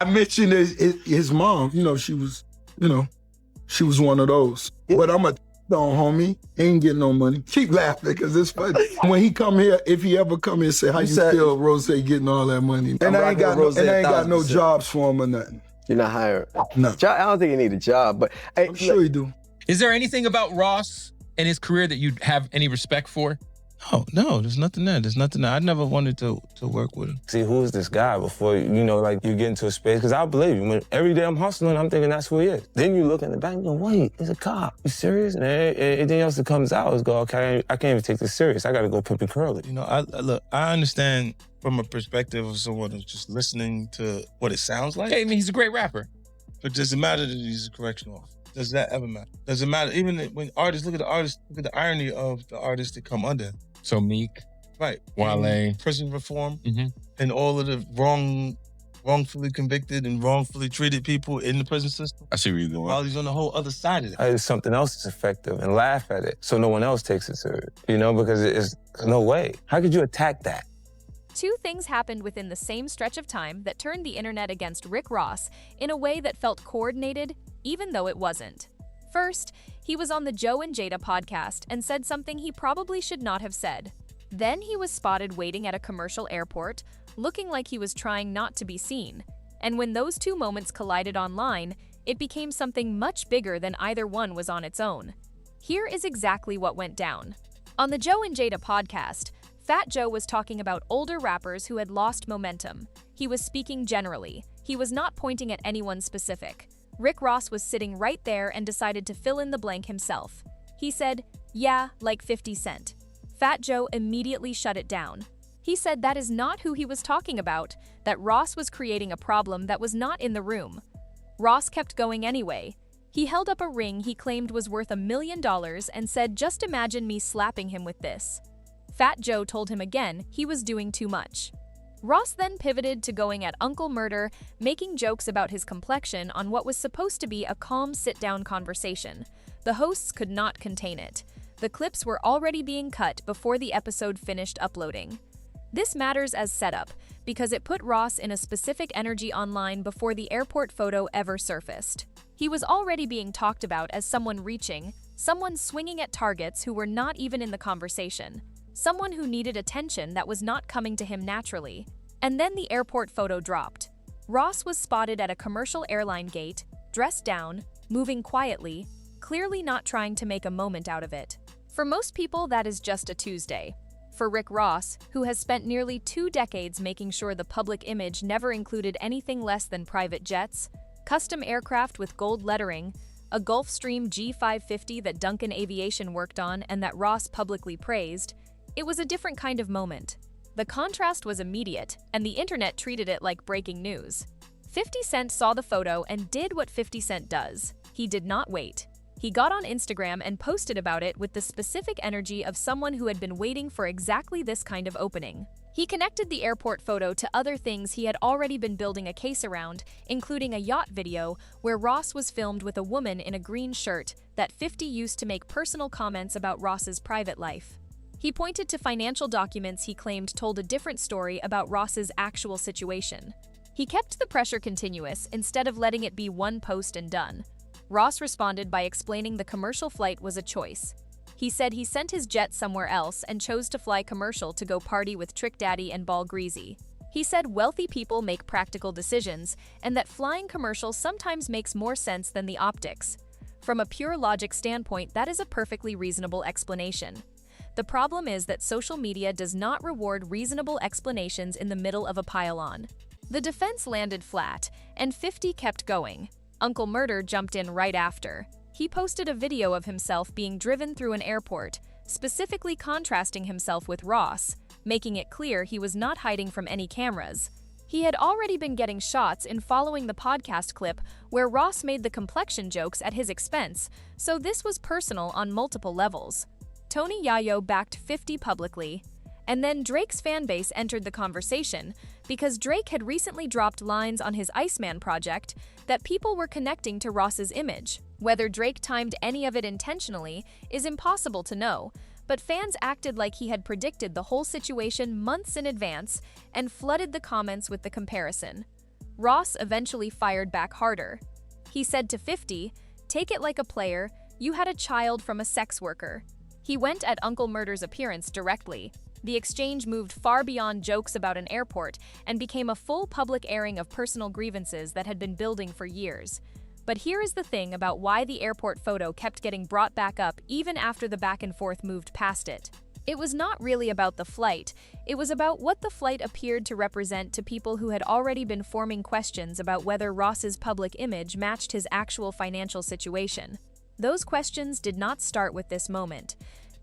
I mentioned his mom, she was one of those. Yeah. But I'm a homie, ain't getting no money. Keep laughing because it's funny. When he come here, if he ever come here and say, how you feel, Rose getting all that money? And I ain't got no jobs for him or nothing. You're not hiring? No. I don't think you need a job, but I'm sure you do. Is there anything about Ross and his career that you have any respect for? Oh, no, there's nothing there. I never wanted to work with him. See, who is this guy before, you get into a space? Because I believe you. When every day I'm hustling, I'm thinking that's who he is. Then you look in the back and go, wait, he's a cop. You serious? And anything else that comes out is go, okay, I can't even take this serious. I got to go pimp and curl it. I understand from a perspective of someone who's just listening to what it sounds like. Hey, I mean, he's a great rapper. But does it matter that he's a correctional officer? Does that ever matter? Does it matter? Even when artists, look at the irony of the artists that come under. So Meek. Right. Wale. Prison reform. Mm-hmm. And all of the wrongfully convicted and wrongfully treated people in the prison system. I see where you're going. While he's on the whole other side of that. It's something else that's effective and laugh at it so no one else takes it serious, because it's no way. How could you attack that? Two things happened within the same stretch of time that turned the internet against Rick Ross in a way that felt coordinated, even though it wasn't. First, he was on the Joe and Jada podcast and said something he probably should not have said. Then he was spotted waiting at a commercial airport, looking like he was trying not to be seen. And when those two moments collided online, it became something much bigger than either one was on its own. Here is exactly what went down. On the Joe and Jada podcast, Fat Joe was talking about older rappers who had lost momentum. He was speaking generally. He was not pointing at anyone specific. Rick Ross was sitting right there and decided to fill in the blank himself. He said, yeah, like 50 Cent. Fat Joe immediately shut it down. He said that is not who he was talking about, that Ross was creating a problem that was not in the room. Ross kept going anyway. He held up a ring he claimed was worth $1 million and said, just imagine me slapping him with this. Fat Joe told him again he was doing too much. Ross then pivoted to going at Uncle Murder, making jokes about his complexion on what was supposed to be a calm sit-down conversation. The hosts could not contain it. The clips were already being cut before the episode finished uploading. This matters as setup, because it put Ross in a specific energy online before the airport photo ever surfaced. He was already being talked about as someone reaching, someone swinging at targets who were not even in the conversation. Someone who needed attention that was not coming to him naturally. And then the airport photo dropped. Ross was spotted at a commercial airline gate, dressed down, moving quietly, clearly not trying to make a moment out of it. For most people, that is just a Tuesday. For Rick Ross, who has spent nearly 2 decades making sure the public image never included anything less than private jets, custom aircraft with gold lettering, a Gulfstream G550 that Duncan Aviation worked on and that Ross publicly praised, it was a different kind of moment. The contrast was immediate, and the internet treated it like breaking news. 50 Cent saw the photo and did what 50 Cent does. He did not wait. He got on Instagram and posted about it with the specific energy of someone who had been waiting for exactly this kind of opening. He connected the airport photo to other things he had already been building a case around, including a yacht video where Ross was filmed with a woman in a green shirt that 50 used to make personal comments about Ross's private life. He pointed to financial documents he claimed told a different story about Ross's actual situation. He kept the pressure continuous instead of letting it be one post and done. Ross responded by explaining the commercial flight was a choice. He said he sent his jet somewhere else and chose to fly commercial to go party with Trick Daddy and Ball Greasy. He said wealthy people make practical decisions and that flying commercial sometimes makes more sense than the optics. From a pure logic standpoint, that is a perfectly reasonable explanation. The problem is that social media does not reward reasonable explanations in the middle of a pile-on. The defense landed flat, and 50 kept going. Uncle Murder jumped in right after. He posted a video of himself being driven through an airport, specifically contrasting himself with Ross, making it clear he was not hiding from any cameras. He had already been getting shots in following the podcast clip where Ross made the complexion jokes at his expense, so this was personal on multiple levels. Tony Yayo backed 50 publicly, and then Drake's fanbase entered the conversation because Drake had recently dropped lines on his Iceman project that people were connecting to Ross's image. Whether Drake timed any of it intentionally is impossible to know, but fans acted like he had predicted the whole situation months in advance and flooded the comments with the comparison. Ross eventually fired back harder. He said to 50, "Take it like a player, you had a child from a sex worker." He went at Uncle Murder's appearance directly. The exchange moved far beyond jokes about an airport and became a full public airing of personal grievances that had been building for years. But here is the thing about why the airport photo kept getting brought back up even after the back and forth moved past it. It was not really about the flight, it was about what the flight appeared to represent to people who had already been forming questions about whether Ross's public image matched his actual financial situation. Those questions did not start with this moment.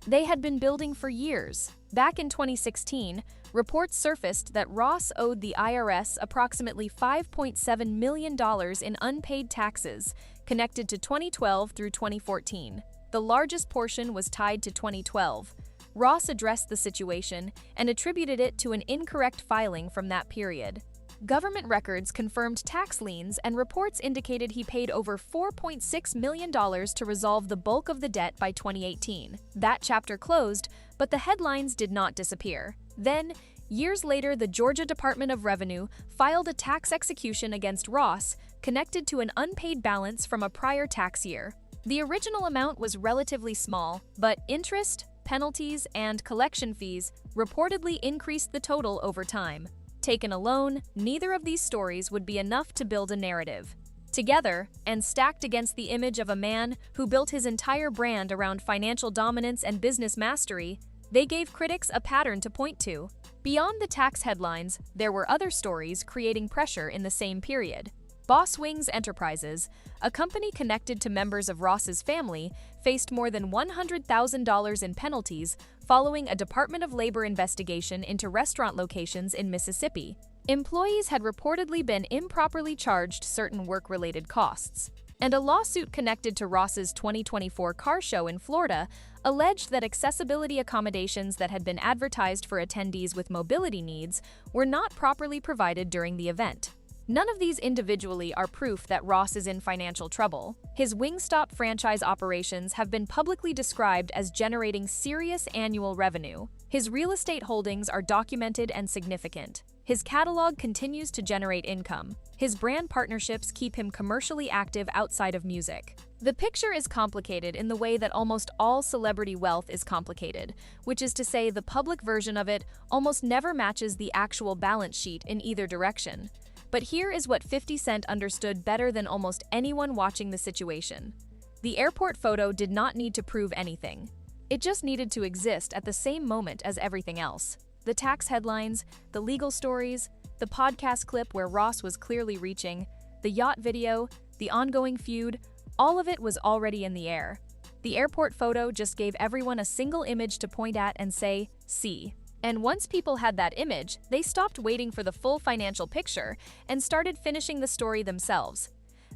They had been building for years. Back in 2016, reports surfaced that Ross owed the IRS approximately $5.7 million in unpaid taxes connected to 2012 through 2014. The largest portion was tied to 2012. Ross addressed the situation and attributed it to an incorrect filing from that period. Government records confirmed tax liens, and reports indicated he paid over $4.6 million to resolve the bulk of the debt by 2018. That chapter closed, but the headlines did not disappear. Then, years later, the Georgia Department of Revenue filed a tax execution against Ross, connected to an unpaid balance from a prior tax year. The original amount was relatively small, but interest, penalties, and collection fees reportedly increased the total over time. Taken alone, neither of these stories would be enough to build a narrative. Together, and stacked against the image of a man who built his entire brand around financial dominance and business mastery, they gave critics a pattern to point to. Beyond the tax headlines, there were other stories creating pressure in the same period. Boss Wings Enterprises, a company connected to members of Ross's family, faced more than $100,000 in penalties following a Department of Labor investigation into restaurant locations in Mississippi. Employees had reportedly been improperly charged certain work-related costs. And a lawsuit connected to Ross's 2024 car show in Florida alleged that accessibility accommodations that had been advertised for attendees with mobility needs were not properly provided during the event. None of these individually are proof that Ross is in financial trouble. His Wingstop franchise operations have been publicly described as generating serious annual revenue. His real estate holdings are documented and significant. His catalog continues to generate income. His brand partnerships keep him commercially active outside of music. The picture is complicated in the way that almost all celebrity wealth is complicated, which is to say the public version of it almost never matches the actual balance sheet in either direction. But here is what 50 Cent understood better than almost anyone watching the situation. The airport photo did not need to prove anything. It just needed to exist at the same moment as everything else. The tax headlines, the legal stories, the podcast clip where Ross was clearly reaching, the yacht video, the ongoing feud, all of it was already in the air. The airport photo just gave everyone a single image to point at and say, "See." And once people had that image, they stopped waiting for the full financial picture and started finishing the story themselves.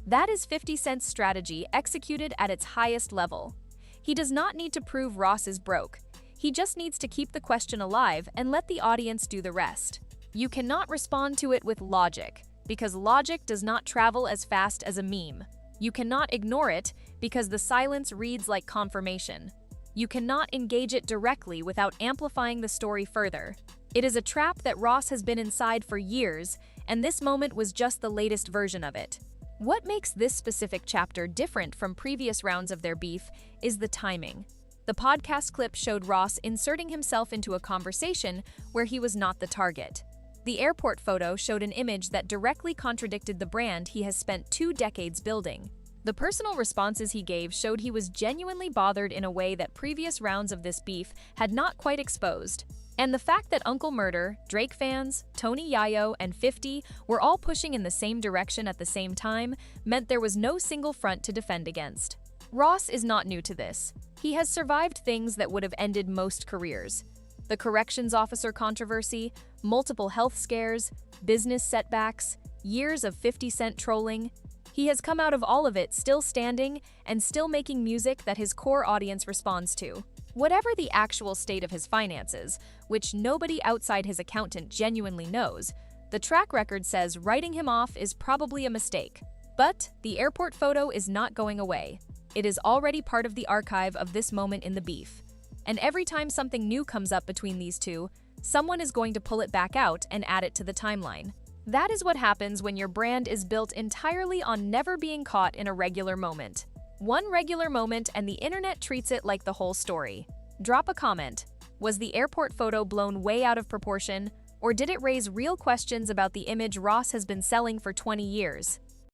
That is 50 Cent's strategy executed at its highest level. He does not need to prove Ross is broke. He just needs to keep the question alive and let the audience do the rest. You cannot respond to it with logic, because logic does not travel as fast as a meme. You cannot ignore it, because the silence reads like confirmation. You cannot engage it directly without amplifying the story further. It is a trap that Ross has been inside for years, and this moment was just the latest version of it. What makes this specific chapter different from previous rounds of their beef is the timing. The podcast clip showed Ross inserting himself into a conversation where he was not the target. The airport photo showed an image that directly contradicted the brand he has spent 2 decades building. The personal responses he gave showed he was genuinely bothered in a way that previous rounds of this beef had not quite exposed. And the fact that Uncle Murder, Drake fans, Tony Yayo, and 50 were all pushing in the same direction at the same time meant there was no single front to defend against. Ross is not new to this. He has survived things that would have ended most careers. The corrections officer controversy, multiple health scares, business setbacks, years of 50 Cent trolling. He has come out of all of it still standing and still making music that his core audience responds to. Whatever the actual state of his finances, which nobody outside his accountant genuinely knows, the track record says writing him off is probably a mistake. But the airport photo is not going away. It is already part of the archive of this moment in the beef. And every time something new comes up between these two, someone is going to pull it back out and add it to the timeline. That is what happens when your brand is built entirely on never being caught in a regular moment. One regular moment and the internet treats it like the whole story. Drop a comment. Was the airport photo blown way out of proportion, or did it raise real questions about the image Ross has been selling for 20 years?